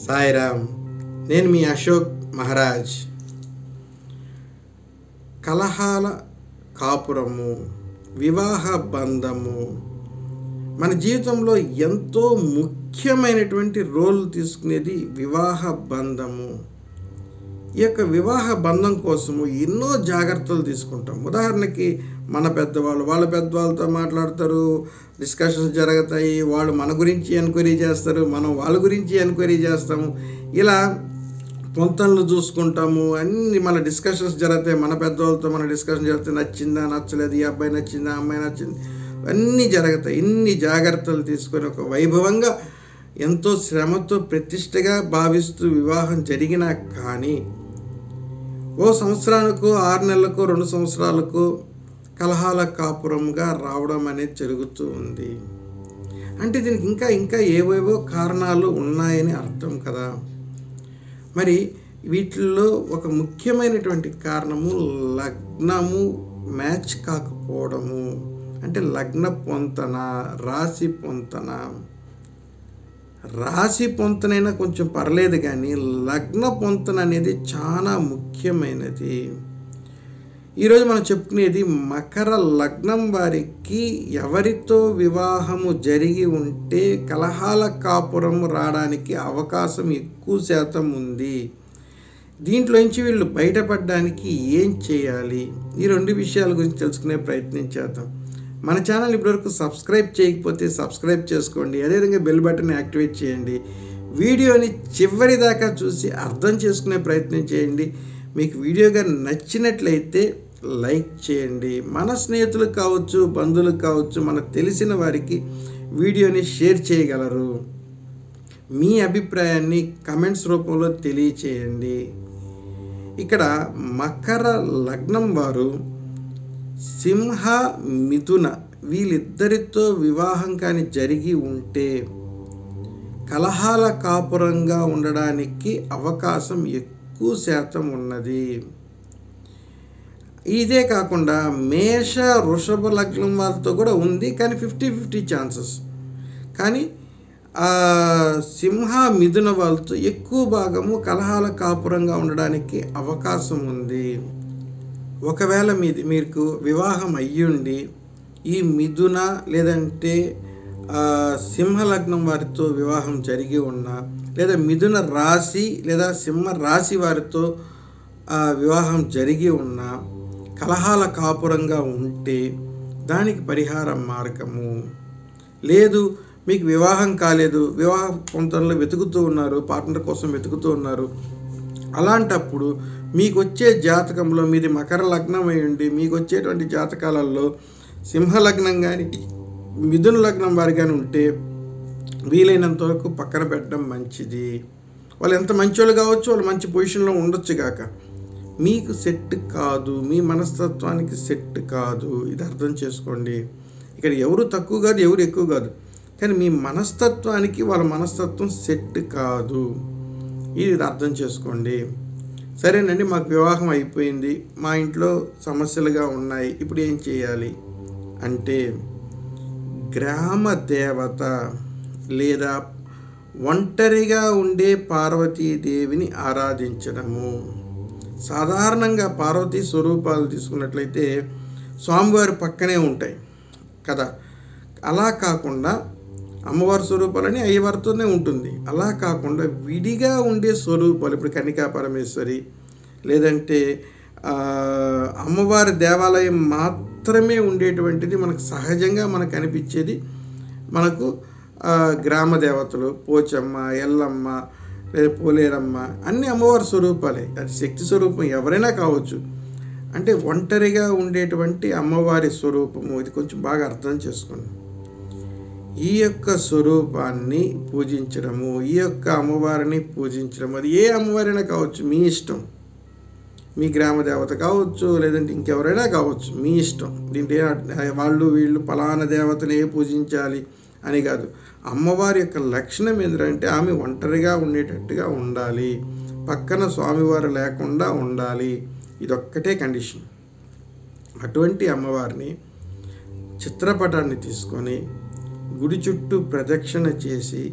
సాయిరామ్. నేను మీ అశోక్ మహారాజ్. కలహాల కాపురము, వివాహ బంధము మన జీవితంలో ఎంతో ముఖ్యమైనటువంటి రోల్ తీసుకునేది వివాహ బంధము. ఈ యొక్క వివాహ బంధం కోసము ఎన్నో జాగ్రత్తలు తీసుకుంటాం. ఉదాహరణకి మన పెద్దవాళ్ళు వాళ్ళ పెద్దవాళ్ళతో మాట్లాడతారు, డిస్కషన్స్ జరుగుతాయి, వాళ్ళు మన గురించి ఎంక్వైరీ చేస్తారు, మనం వాళ్ళ గురించి ఎంక్వైరీ చేస్తాము. ఇలా పొంతనలు చూసుకుంటాము, అన్ని మన డిస్కషన్స్ జరుగుతాయి. మన పెద్దవాళ్ళతో మన డిస్కషన్ జరిగితే నచ్చిందా నచ్చలేదు, ఈ అబ్బాయి నచ్చిందా అమ్మాయి నచ్చింది, అన్నీ జరుగుతాయి. ఇన్ని జాగ్రత్తలు తీసుకొని ఒక వైభవంగా ఎంతో శ్రమతో ప్రతిష్టగా భావిస్తూ వివాహం జరిగినా కానీ ఓ సంవత్సరానికో 6 నెలలకు 2 సంవత్సరాలకు కలహాల కాపురంగా రావడం అనేది జరుగుతూ ఉంది. అంటే దీనికి ఇంకా ఏవేవో కారణాలు ఉన్నాయని అర్థం కదా. మరి వీటిల్లో ఒక ముఖ్యమైనటువంటి కారణము లగ్నము మ్యాచ్ కాకపోవడము. అంటే లగ్న పొంతన, రాశి పొంతన. రాశి పొంతనైనా కొంచెం పర్లేదు, కానీ లగ్న పొంతన అనేది చాలా ముఖ్యమైనది. ఈరోజు మనం చెప్పుకునేది మకర లగ్నం వారికి ఎవరితో వివాహము జరిగి ఉంటే కలహాల కాపురం రావడానికి అవకాశం ఎక్కువ శాతం ఉంది. దీంట్లోంచి వీళ్ళు బయటపడడానికి ఏం చేయాలి, ఈ 2 విషయాల గురించి తెలుసుకునే ప్రయత్నం చేద్దాం. మన ఛానల్ ఇప్పటివరకు సబ్స్క్రైబ్ చేయకపోతే సబ్స్క్రైబ్ చేసుకోండి. అదేవిధంగా బెల్ బటన్ యాక్టివేట్ చేయండి. వీడియోని చివరి దాకా చూసి అర్థం చేసుకునే ప్రయత్నం చేయండి. మీకు వీడియోగా నచ్చినట్లయితే లైక్ చేయండి. మన స్నేహితులకు కావచ్చు, బంధువులకు కావచ్చు, మనకు తెలిసిన వారికి వీడియోని షేర్ చేయగలరు. మీ అభిప్రాయాన్ని కమెంట్స్ రూపంలో తెలియచేయండి. ఇక్కడ మకర లగ్నం వారు సింహ మిథున వీళ్ళిద్దరితో వివాహం కానీ జరిగి ఉంటే కలహాల కాపురంగా ఉండడానికి అవకాశం ఎక్కువ శాతం ఉన్నది. ఇదే కాకుండా మేష వృషభ లగ్నం వాళ్ళతో కూడా ఉంది, కానీ 50-50 ఛాన్సెస్. కానీ సింహ మిథున వాళ్ళతో ఎక్కువ భాగము కలహాల కాపురంగా ఉండడానికి అవకాశం ఉంది. ఒకవేళ మీకు వివాహం అయ్యుండి ఈ మిథున లేదంటే సింహలగ్నం వారితో వివాహం జరిగి ఉన్నా, లేదా మిథున రాశి లేదా సింహ రాశి వారితో వివాహం జరిగి ఉన్నా కలహాల కాపురంగా ఉంటే దానికి పరిహార మార్గము లేదు. మీకు వివాహం కాలేదు, వివాహ పొంతనలో వెతుకుతూ ఉన్నారు, పార్ట్నర్ కోసం వెతుకుతూ ఉన్నారు. అలాంటప్పుడు మీకు వచ్చే జాతకంలో మీది మకర లగ్నం అయి ఉండి మీకు వచ్చేటువంటి జాతకాలలో సింహలగ్నం కానీ మిథున లగ్నం వారి కానీ ఉంటే వీలైనంత వరకు పక్కన పెట్టడం మంచిది. వాళ్ళు ఎంత మంచోళ్ళు కావచ్చు, వాళ్ళు మంచి పొజిషన్లో ఉండొచ్చు కాక, మీకు సెట్ కాదు, మీ మనస్తత్వానికి సెట్ కాదు. ఇది అర్థం చేసుకోండి. ఇక్కడ ఎవరు తక్కువ కాదు, ఎవరు ఎక్కువ కాదు, కానీ మీ మనస్తత్వానికి వాళ్ళ మనస్తత్వం సెట్ కాదు. ఇది అర్థం చేసుకోండి. సరేనండి, మాకు వివాహం అయిపోయింది, మా ఇంట్లో సమస్యలుగా ఉన్నాయి, ఇప్పుడు ఏం చేయాలి అంటే గ్రామ దేవత లేదా ఒంటరిగా ఉండే పార్వతీదేవిని ఆరాధించడము. సాధారణంగా పార్వతీ స్వరూపాలు తీసుకున్నట్లయితే స్వామివారి పక్కనే ఉంటాయి కదా. అలా కాకుండా అమ్మవారి స్వరూపాలని అయ్యవారితోనే ఉంటుంది. అలా కాకుండా విడిగా ఉండే స్వరూపాలు, ఇప్పుడు కన్నికా పరమేశ్వరి లేదంటే అమ్మవారి దేవాలయం మాత్రమే ఉండేటువంటిది మనకు సహజంగా మనకు అనిపించేది మనకు గ్రామ దేవతలు పోచమ్మ, ఎల్లమ్మ లేదా పోలేరమ్మ అన్నీ అమ్మవారి స్వరూపాలే. అది శక్తి స్వరూపం ఎవరైనా కావచ్చు. అంటే ఒంటరిగా ఉండేటువంటి అమ్మవారి స్వరూపము. ఇది కొంచెం బాగా అర్థం చేసుకోండి. ఈ యొక్క స్వరూపాన్ని పూజించడము, ఈ యొక్క అమ్మవారిని పూజించడం, అది ఏ అమ్మవారైనా కావచ్చు, మీ ఇష్టం. మీ గ్రామ దేవత కావచ్చు, లేదంటే ఇంకెవరైనా కావచ్చు, మీ ఇష్టం. దీంట్లో వాళ్ళు వీళ్ళు ఫలానా దేవతనే పూజించాలి అని కాదు. అమ్మవారి యొక్క లక్షణం ఏంటంటే ఆమె ఒంటరిగా ఉండేటట్టుగా ఉండాలి, పక్కన స్వామివారు లేకుండా ఉండాలి. ఇదొక్కటే కండిషన్. అటువంటి అమ్మవారిని చిత్రపటాన్ని తీసుకొని గుడి చుట్టూ ప్రదక్షిణ చేసి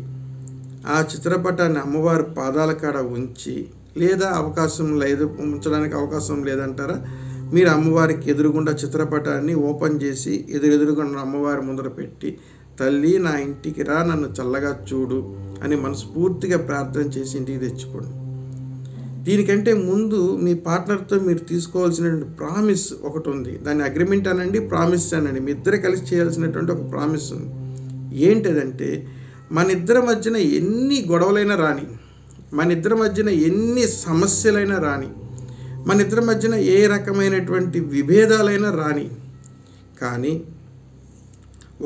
ఆ చిత్రపటాన్ని అమ్మవారి పాదాల కాడ ఉంచి, లేదా అవకాశం లేదు, ఉంచడానికి అవకాశం లేదంటారా, మీరు అమ్మవారికి ఎదురుగుండా చిత్రపటాన్ని ఓపెన్ చేసి ఎదురుగుండా అమ్మవారి ముందర పెట్టి, తల్లి నా ఇంటికి రా, నన్ను చల్లగా చూడు అని మనస్ఫూర్తిగా ప్రార్థన చేసి ఇంటికి తెచ్చుకోండి. దీనికంటే ముందు మీ పార్ట్నర్తో మీరు తీసుకోవాల్సినటువంటి ప్రామిస్ ఒకటి ఉంది. దాన్ని అగ్రిమెంట్ అనండి, ప్రామిస్ అనండి. మీ ఇద్దరు కలిసి చేయాల్సినటువంటి ఒక ప్రామిస్ ఉంది. ఏంటదంటే, మన ఇద్దరి మధ్యన ఎన్ని గొడవలైనా రాని, మన ఇద్దరి మధ్యన ఎన్ని సమస్యలైనా రాని, మన ఇద్దరి మధ్యన ఏ రకమైనటువంటి విభేదాలైనా రాని, కానీ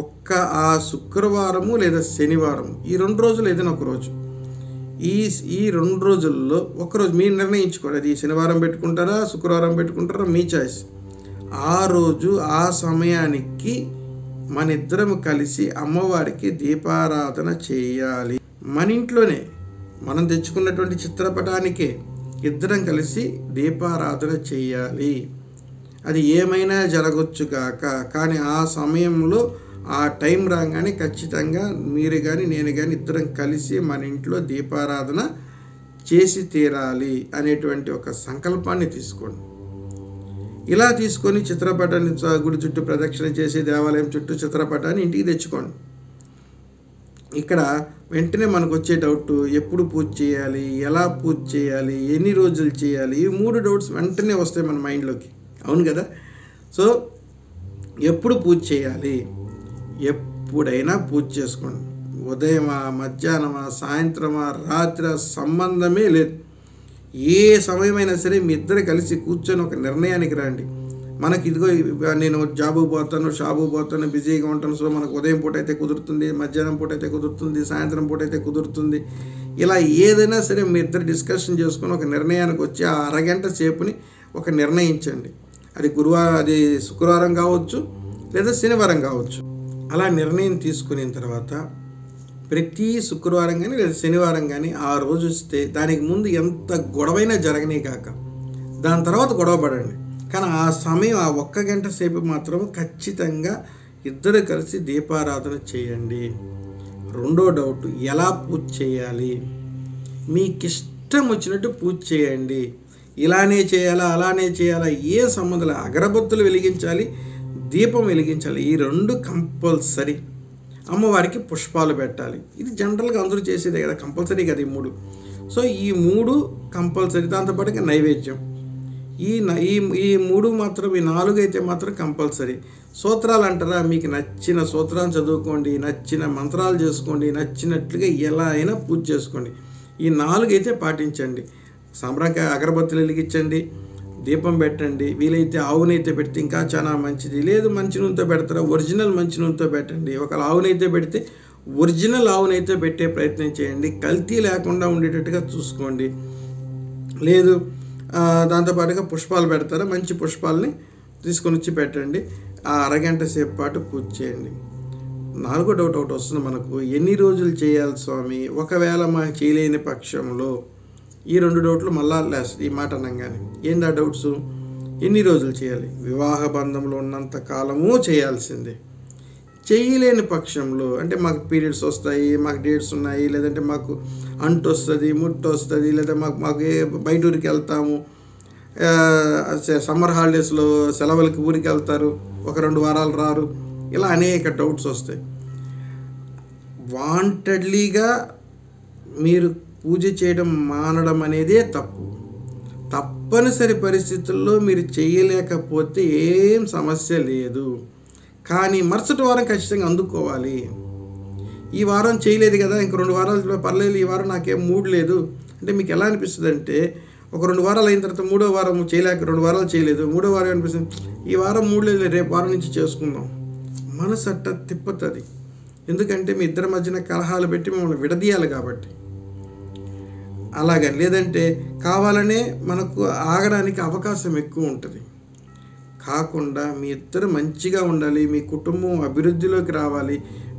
ఒక్క ఆ శుక్రవారము లేదా శనివారం, ఈ 2 రోజులు ఏదైనా ఒక రోజు, ఈ 2 రోజుల్లో ఒకరోజు మీరు నిర్ణయించుకోండి. అది శనివారం పెట్టుకుంటారా, శుక్రవారం పెట్టుకుంటారా, మీ చాయిస్. ఆ రోజు ఆ సమయానికి మన ఇద్దరం కలిసి అమ్మవారికి దీపారాధన చేయాలి. మన ఇంట్లోనే మనం తెచ్చుకున్నటువంటి చిత్రపటానికే ఇద్దరం కలిసి దీపారాధన చేయాలి. అది ఏమైనా జరగచ్చు కాక, కానీ ఆ సమయంలో ఆ టైం రాగానే ఖచ్చితంగా మీరు కానీ నేను కానీ ఇద్దరం కలిసి మన ఇంట్లో దీపారాధన చేసి తీరాలి అనేటువంటి ఒక సంకల్పాన్ని తీసుకోండి. ఇలా తీసుకొని చిత్రపటాన్ని గుడి చుట్టూ ప్రదక్షిణ చేసి దేవాలయం చుట్టూ చిత్రపటాన్ని ఇంటికి తెచ్చుకోండి. ఇక్కడ వెంటనే మనకు వచ్చే డౌట్, ఎప్పుడు పూజ చేయాలి, ఎలా పూజ చేయాలి, ఎన్ని రోజులు చేయాలి, ఈ 3 డౌట్స్ వెంటనే వస్తాయి మన మైండ్లోకి. అవును కదా? సో ఎప్పుడు పూజ చేయాలి? ఎప్పుడైనా పూజ చేసుకోండి. ఉదయమా, మధ్యాహ్నమా, సాయంత్రమా, రాత్రి సంబంధమే లేదు. ఏ సమయమైనా సరే మీ ఇద్దరు కలిసి కూర్చొని ఒక నిర్ణయానికి రండి. మనకి ఇదిగో నేను జాబుకు పోతాను, షాపుకు పోతాను, బిజీగా ఉంటాను, సో మనకు ఉదయం పూట అయితే కుదురుతుంది, మధ్యాహ్నం పూట అయితే కుదురుతుంది, సాయంత్రం పూట అయితే కుదురుతుంది. ఇలా ఏదైనా సరే మీ ఇద్దరు డిస్కషన్ చేసుకొని ఒక నిర్ణయానికి వచ్చి ఆ అరగంట సేపుని ఒక నిర్ణయించండి. అది శుక్రవారం కావచ్చు, లేదా శనివారం కావచ్చు. అలా నిర్ణయం తీసుకున్న తర్వాత ప్రతి శుక్రవారం కానీ లేదా శనివారం కానీ ఆ రోజు వస్తే దానికి ముందు ఎంత గొడవైనా జరగనే కాక దాని తర్వాత గొడవ పడండి. కానీ ఆ సమయం, ఆ 1 గంట సేపు మాత్రం ఖచ్చితంగా ఇద్దరు కలిసి దీపారాధన చేయండి. 2వ డౌట్, ఎలా పూజ చేయాలి? మీకు ఇష్టం వచ్చినట్టు పూజ చేయండి. ఇలానే చేయాలా, అలానే చేయాలా, ఏ సంబంధం లేదు. అగరబత్తులు వెలిగించాలి, దీపం వెలిగించాలి. ఈ 2 కంపల్సరీ. అమ్మవారికి పుష్పాలు పెట్టాలి. ఇది జనరల్గా అందరూ చేసేదే కదా, కంపల్సరీ కదా ఈ 3. సో ఈ 3 కంపల్సరీ. దాంతోపాటుగా నైవేద్యం. ఈ 3 మాత్రం, ఈ 4 అయితే మాత్రం కంపల్సరీ. సూత్రాలు అంటారా, మీకు నచ్చిన సూత్రాన్ని చదువుకోండి, నచ్చిన మంత్రాలు చేసుకోండి, నచ్చినట్లుగా ఎలా అయినా పూజ చేసుకోండి. ఈ 4 అయితే పాటించండి. సాంబ్రాణి అగరబత్తులు వెలిగించండి, దీపం పెట్టండి. వీలైతే ఆవునైతే పెడితే ఇంకా చాలా మంచిది. లేదు మంచి నూనెతో పెడతారా, ఒరిజినల్ మంచి నూనెతో పెట్టండి. ఒకవేళ ఆవునైతే పెడితే ఒరిజినల్ ఆవునైతే పెట్టే ప్రయత్నం చేయండి. కల్తీ లేకుండా ఉండేటట్టుగా చూసుకోండి. లేదు దాంతోపాటుగా పుష్పాలు పెడతారా, మంచి పుష్పాలని తీసుకొని వచ్చి పెట్టండి. ఆ అరగంట సేపు పాటు పూజ చేయండి. 4వ డౌట్ ఒకటి వస్తుంది మనకు, ఎన్ని రోజులు చేయాలి స్వామి? ఒకవేళ మాకు చేయలేని పక్షంలో, ఈ 2 డౌట్లు మళ్ళా లాస్ట్ ఈ మాట అనగానే. ఏంది ఆ డౌట్స్? ఎన్ని రోజులు చేయాలి? వివాహ బంధంలో ఉన్నంత కాలము చేయాల్సిందే. చేయలేని పక్షంలో అంటే మాకు పీరియడ్స్ వస్తాయి, మాకు డేట్స్ ఉన్నాయి, లేదంటే మాకు అంటు వస్తుంది, ముట్టు వస్తుంది, లేదా మాకు బయట ఊరికి వెళ్తాము, సమ్మర్ హాలిడేస్లో సెలవులకి ఊరికి వెళ్తారు, 1-2 వారాలు రారు, ఇలా అనేక డౌట్స్ వస్తాయి. వాంటెడ్లీగా మీరు పూజ చేయడం మానడం అనేదే తప్పు. తప్పనిసరి పరిస్థితుల్లో మీరు చేయలేకపోతే ఏం సమస్య లేదు, కానీ మరుసటి వారం ఖచ్చితంగా అందుకోవాలి. ఈ వారం చేయలేదు కదా, ఇంక 2 వారాలు పర్లేదు, ఈ వారం నాకేం మూడ్ లేదు అంటే మీకు ఎలా అనిపిస్తుంది అంటే, ఒక 2 వారాలు అయిన తర్వాత 3వ వారం చేయలేక 2 వారాలు చేయలేదు, 3వ వారం అనిపిస్తుంది ఈ వారం మూడ్ లేదు, రేపు వారం నుంచి చేసుకుందాం. మనసు అట్ట తిప్పుతుంది. ఎందుకంటే మీ ఇద్దరి మధ్యన కలహాలు పెట్టి మిమ్మల్ని విడదీయాలి కాబట్టి. అలాగని లేదంటే కావాలనే మనకు ఆగడానికి అవకాశం ఎక్కువ ఉంటుంది. కాకుండా మీ ఇద్దరు మంచిగా ఉండాలి, మీ కుటుంబం అభివృద్ధిలోకి రావాలి,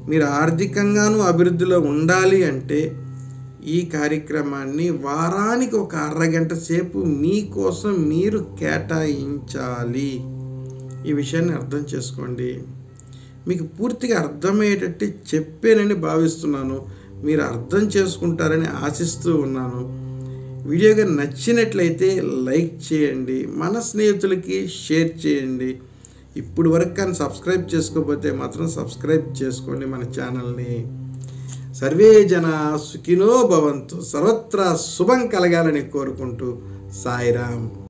మీరు ఆర్థికంగానూ అభివృద్ధిలో ఉండాలి అంటే ఈ కార్యక్రమాన్ని వారానికి ఒక అరగంట సేపు మీకోసం మీరు కేటాయించాలి. ఈ విషయాన్ని అర్థం చేసుకోండి. మీకు పూర్తిగా అర్థమయ్యేటట్టు చెప్పానని భావిస్తున్నాను. మీరు అర్థం చేసుకుంటారని ఆశిస్తూ ఉన్నాను. వీడియోగా నచ్చినట్లయితే లైక్ చేయండి, మన స్నేహితులకి షేర్ చేయండి. ఇప్పుడు వరకు కానీ సబ్స్క్రైబ్ చేసుకోకపోతే మాత్రం సబ్స్క్రైబ్ చేసుకోండి మన ఛానల్ని. సర్వే జన సుఖినో భవంతు, సర్వత్రా శుభం కలగాలని కోరుకుంటూ సాయిరామ్.